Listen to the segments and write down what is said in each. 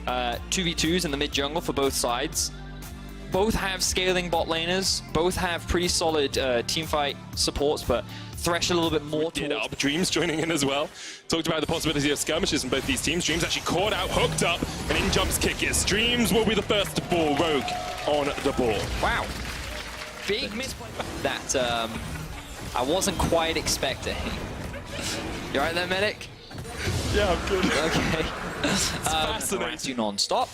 2v2s in the mid jungle for both sides. Both have scaling bot laners, both have pretty solid teamfight supports, but Thresh a little bit more towards... Dreams joining in as well. Talked about the possibility of skirmishes in both these teams. Dreams actually caught out, hooked up, and in jumps Kikis. Dreams will be the first to fall. Rogue on the ball. Wow. Big misplay. That I wasn't quite expecting. You alright there, medic? Yeah, I'm good. Okay. Fascinating. You non-stop.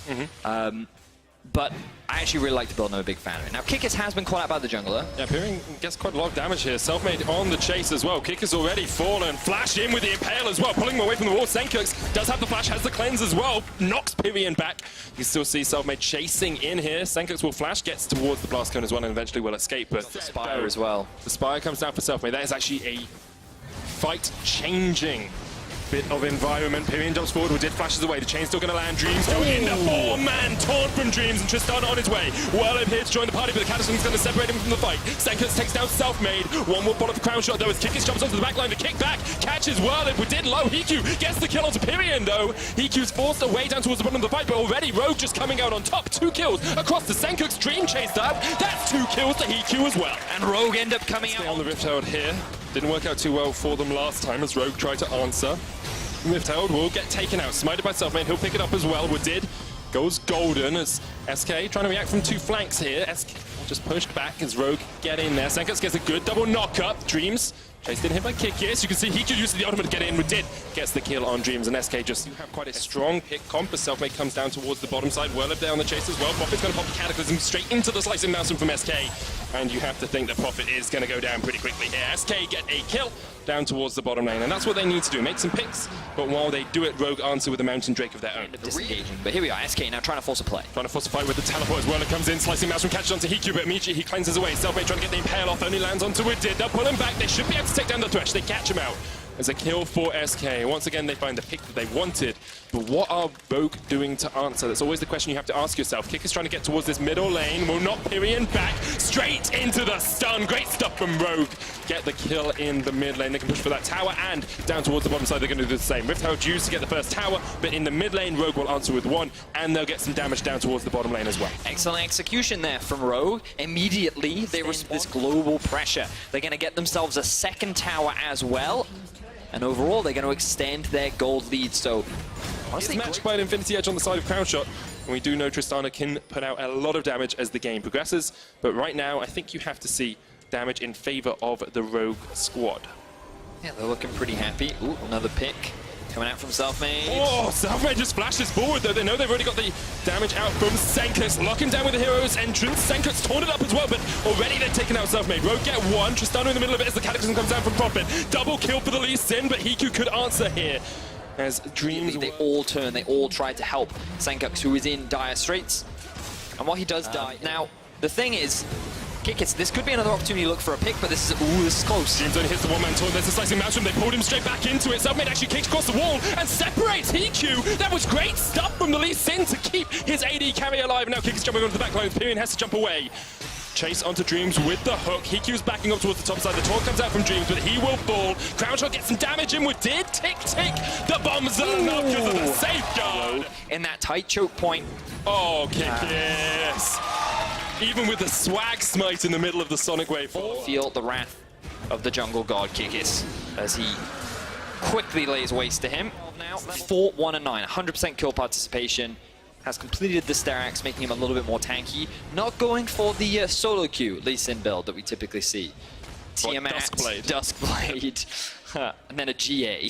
But I actually really like the build, and I'm a big fan of it. Now, Kikis has been caught out by the jungler. Yeah, Pyrion gets quite a lot of damage here. Selfmade on the chase as well. Kikis already fallen. Flash in with the Impale as well, pulling him away from the wall. Senkux does have the flash, has the cleanse as well. Knocks Pyrion back. You still see Selfmade chasing in here. Senkux will flash, gets towards the blast cone as well, and eventually will escape. But the Spire as well. The Spire comes down for Selfmade. That is actually a fight-changing bit of environment. Pyrion jumps forward, did flashes away. The chain's still going to land. Dreams going into 4-man taunt from Dreams, and Tristan on his way. Whirlwind here to join the party, but the Cataclysm's going to separate him from the fight. Senkux takes down Selfmade. One more bottom of the crown shot though, as Kikis jumps onto the back line to kick back. Catches Whirlwind, but did low. Hiku gets the kill onto Pyrion though. Hiku's forced away down towards the bottom of the fight, but already Rogue just coming out on top. 2 kills across the Senkux. Dream chased up. That's 2 kills to Hiku as well. And Rogue end up coming out on the Rift Herald here. Didn't work out too well for them last time as Rogue tried to answer. Rift Herald will get taken out, smited by Selfmade. He'll pick it up as well. Woodid goes golden as SK trying to react from 2 flanks here. SK just pushed back as Rogue get in there. Senkux gets a good double knock up. Dreams chased in him by Kikis. You can see he could use the ultimate to get in. Woodid gets the kill on Dreams, and SK just have quite a strong pick comp as Selfmade comes down towards the bottom side. Whirlwind there on the chase as well. Prophet's going to pop the Cataclysm straight into the slicing mountain from SK, and you have to think that Prophet is going to go down pretty quickly here. SK get a kill down towards the bottom lane, and that's what they need to do, make some picks, but while they do it, Rogue answer with a Mountain Drake of their own. Disengaging, but here we are, SK now trying to force a play. Trying to force a fight with the teleport as well. It comes in, slicing mouse from catches onto Hiku, but immediately he cleanses away. Selfmade trying to get the Impale off, only lands onto it. They'll pull him back, they should be able to take down the Thresh. They catch him out. There's a kill for SK. Once again, they find the pick that they wanted. But what are Rogue doing to answer? That's always the question you have to ask yourself. Kick is trying to get towards this middle lane. Will knock Pyrion back straight into the stun. Great stuff from Rogue. Get the kill in the mid lane. They can push for that tower, and down towards the bottom side, they're going to do the same. Rift Herald used to get the first tower, but in the mid lane, Rogue will answer with 1, and they'll get some damage down towards the bottom lane as well. Excellent execution there from Rogue. Immediately, they respond to this global pressure. They're going to get themselves a second tower as well. And overall, they're going to extend their gold lead. So, honestly, it's matched by an Infinity Edge on the side of Crown Shot. And we do know Tristana can put out a lot of damage as the game progresses. But right now, I think you have to see damage in favor of the Rogue squad. Yeah, they're looking pretty happy. Ooh, another pick coming out from Selfmade. Oh, Selfmade just flashes forward, though. They know they've already got the damage out from Senkux. Lock him down with the hero's entrance. Senkux torn it up as well, but already they've taken out Selfmade. Rogue get 1. Tristana in the middle of it as the Cataclysm comes down from Prophet. Double kill for the Lee Sin, but Hiku could answer here. As Dreams... They all turn. They all try to help Senkux, who is in dire straits. And what he does die. Now, the thing is, Kikis, this could be another opportunity to look for a pick, but this is close. Dreams only hits the one-man taunt. There's a slicing mouse from. They pulled him straight back into it. Selfmade actually kicks across the wall and separates Hiku. That was great stuff from the Lee Sin to keep his AD carry alive. And now Kikis jumping onto the back line. Pyrion has to jump away. Chase onto Dreams with the hook. Hiku's backing up towards the top side. The taunt comes out from Dreams, but he will fall. Crown Shot gets some damage in with Did. Tick, tick. The bombs are enough because of the safeguard. In that tight choke point. Oh, Kikis. Even with the swag smite in the middle of the Sonic Wave. Feel the wrath of the jungle god Kikis as he quickly lays waste to him. Now 4-1 and 9, 100% kill participation. Has completed the Sterax, making him a little bit more tanky. Not going for the solo queue Lee Sin build that we typically see. Tiamat, Duskblade, and then a GA.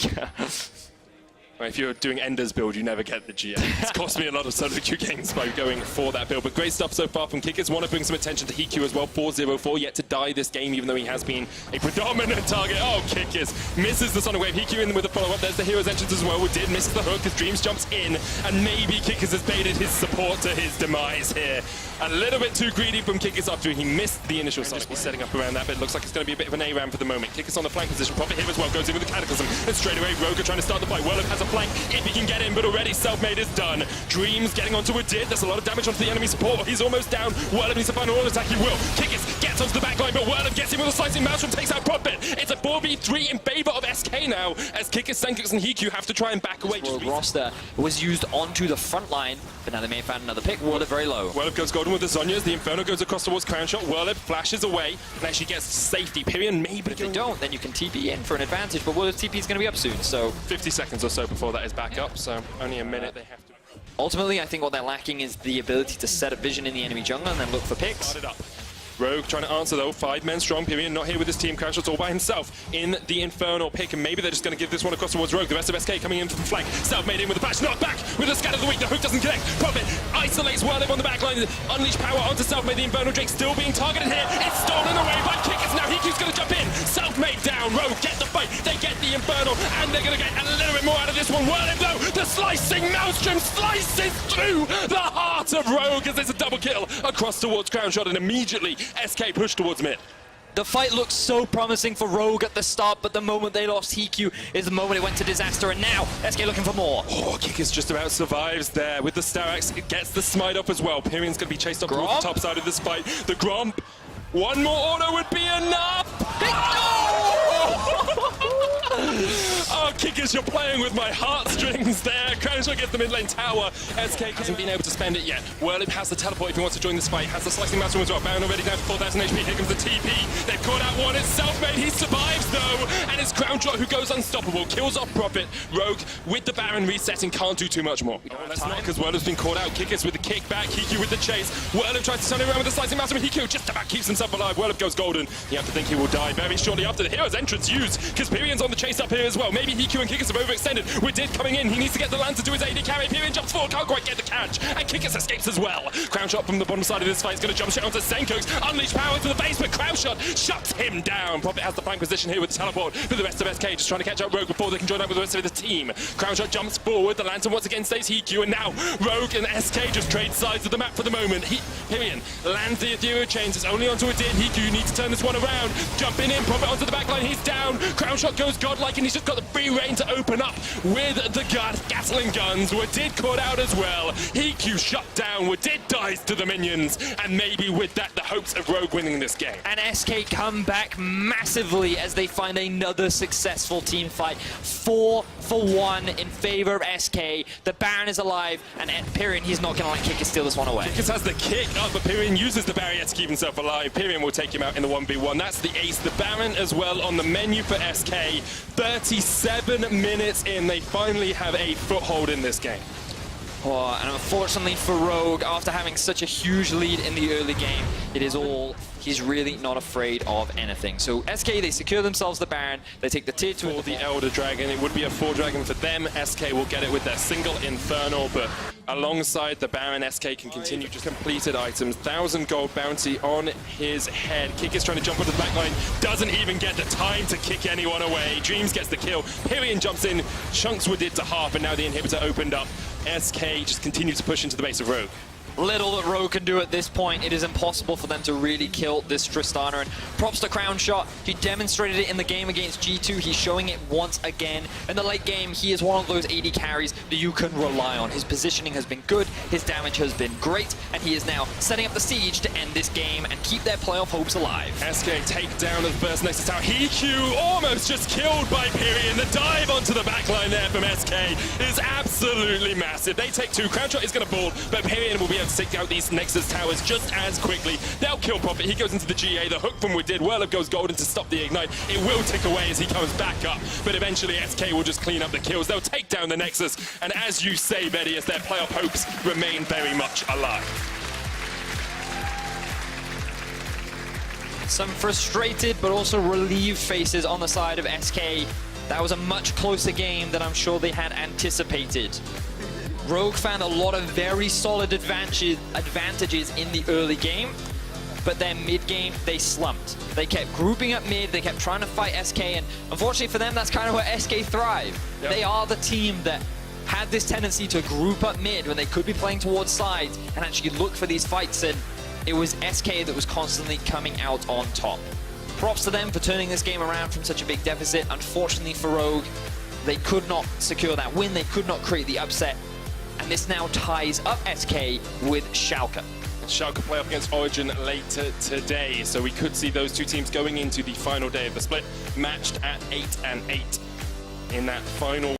If you're doing Ender's build, you never get the GA. It's cost me a lot of solo queue games by going for that build. But great stuff so far from Kikis. Want to bring some attention to Hiku as well. 4-0-4, yet to die this game, even though he has been a predominant target. Oh, Kikis misses the Sonic Wave. Hiku in with a follow-up. There's the hero's entrance as well. Did misses the hook as Dreams jumps in. And maybe Kikis has baited his support to his demise here. A little bit too greedy from Kikis after he missed the initial Sonic. He's setting up around that, but it looks like it's going to be a bit of an ARAM for the moment. Kikis on the flank position. Prophet here as well. Goes in with the Cataclysm. And straight away, Rogue trying to start the fight. Whirlwind has a flank if he can get in, but already Selfmade is done. Dreams getting onto a Did. There's a lot of damage onto the enemy support. He's almost down. Whirlib needs to find an all attack. He will. Kikis gets onto the back line, but Whirlib gets him with a slicing Maelstrom, takes out Profit. It's a 4v3 in favor of SK now, as Kikis, Senkix, and Hiku have to try and back away. Rogue roster was used onto the front line, but now they may have found another pick. Whirlib very low. Whirlib goes golden with the Zhonya's. The Inferno goes across towards Crown Shot. Whirlib flashes away and actually gets safety. Pyrion maybe. If they don't, then you can TP in for an advantage, but Whirlib's TP is going to be up soon, so 50 seconds or so before that is back up, so only a minute they have to. Ultimately, I think what they're lacking is the ability to set up vision in the enemy jungle and then look for picks. Start it up. Rogue trying to answer though, 5 men strong. Pyrion not here with his team. Crashot's all by himself in the Infernal pick, and maybe they're just going to give this one across towards Rogue. The rest of SK coming in from the flank. Self-made in with the flash, knocked back with the scatter of the weak. The hook doesn't connect. Profit isolates Whirlib on the back line. Unleash power onto Self-made. The Infernal Drake still being targeted here. It's stolen away by Kikis. Now Hiku's going to jump in. Self-made down. Rogue get the fight. They get the Infernal, and they're going to get a little bit more out of this one. Whirlib though, the slicing Maelstrom slices through the heart of Rogue as there's a double kill across towards Crown Shot, and immediately SK pushed towards mid. The fight looks so promising for Rogue at the start, but the moment they lost Hiku is the moment it went to disaster, and now SK looking for more. Oh, Kikis just about survives there with the Starax. It gets the smite off as well. Pyrion's going to be chased up towards the top side of this fight. The Gromp. One more auto would be enough. Oh, Kikis, you're playing with my heartstrings there. Crownshot gets the mid lane tower. SK hasn't been able to spend it yet. Whirlib has the teleport if he wants to join this fight. Has the slicing Maelstrom as well. Baron already down to 4,000 HP. Here comes the TP. They've caught out one. It's Self-made. He survives though. And it's Crownshot who goes unstoppable. Kills off Profit. Rogue with the Baron resetting can't do too much more. Oh, that's not because Whirlib's been caught out. Kikis with the kick back. Hiku with the chase. Whirlib tries to turn it around with the slicing Maelstrom. Hiku just about keeps himself alive. Whirlib goes golden. You have to think he will die very shortly after the hero's entrance used, because Pyrion's on the chase up here as well. Maybe Hiku and Kikis have overextended. With Did coming in, he needs to get the Lantern to his AD carry. Pyrion jumps forward, can't quite get the catch, and Kikis escapes as well. Crownshot from the bottom side of this fight is going to jump straight onto Senko's. Unleash power to the base, but Crownshot shuts him down. Profit has the flank position here with the teleport for the rest of SK, just trying to catch up Rogue before they can join up with the rest of the team. Crownshot jumps forward, the Lantern once again stays Hiku, and now Rogue and SK just trade sides of the map for the moment. Pyrion lands the ethereal chains, it's only onto a Did. Hiku needs to turn this one around. Jumping in, Profit onto the back line, he's down. Crownshot goes godlike, and he's just got the free reign to open up with the Gatling guns. Did caught out as well. Hiku shut down. Did dies to the minions, and maybe with that, the hopes of Rogue winning this game. And SK come back massively as they find another successful team fight. 4-for-1 in favor of SK. The Baron is alive, and Pyrion, he's not going to let Kikis steal this one away. Kikis has the kick up, but Pyrion uses the barrier to keep himself alive. Pyrion will take him out in the 1v1. That's the ace. The Baron as well on the menu for SK. 37 minutes in, they finally have a foothold in this game. Oh, and unfortunately for Rogue, after having such a huge lead in the early game, it is all, he's really not afraid of anything. So SK, they secure themselves the Baron, they take the tier 2 for the Elder Dragon. It would be a 4 dragon for them. SK will get it with their single Infernal, but alongside the Baron, SK can continue just completed items. 1,000 gold bounty on his head. Kikis trying to jump onto the back line, doesn't even get the time to kick anyone away. Dreams gets the kill. Pyrion jumps in, chunks Did to half, and now the inhibitor opened up. SK just continue to push into the base of Rogue. Little that Rogue can do at this point. It is impossible for them to really kill this Tristana, and props to Crownshot. He demonstrated it in the game against G2. He's showing it once again. In the late game, he is one of those AD carries that you can rely on. His positioning has been good, his damage has been great, and he is now setting up the siege to end this game and keep their playoff hopes alive. SK take down the first Nexus Tower. Hiku almost just killed by Pyrion. The dive onto the backline there from SK is absolutely massive. They take 2. Crownshot is going to ball, but Pyrion will be able to take out these Nexus Towers just as quickly. They'll kill Profit. He goes into the GA. The hook from Did. Whirlib goes golden to stop the ignite. It will tick away as he comes back up, but eventually SK will just clean up the kills. They'll take down the Nexus, and as you say, Betty, as their playoff hopes remain very much alive. Some frustrated but also relieved faces on the side of SK. That was a much closer game than I'm sure they had anticipated. Rogue found a lot of very solid advantages in the early game, but then mid-game, they slumped. They kept grouping up mid, they kept trying to fight SK, and unfortunately for them, that's kind of where SK thrive. Yep. They are the team that had this tendency to group up mid when they could be playing towards sides and actually look for these fights, and it was SK that was constantly coming out on top. Props to them for turning this game around from such a big deficit. Unfortunately for Rogue, They could not secure that win. They could not create the upset. And this now ties up SK with Schalke. Schalke play up against Origin later today, so we could see those two teams going into the final day of the split, matched at 8-8 in that final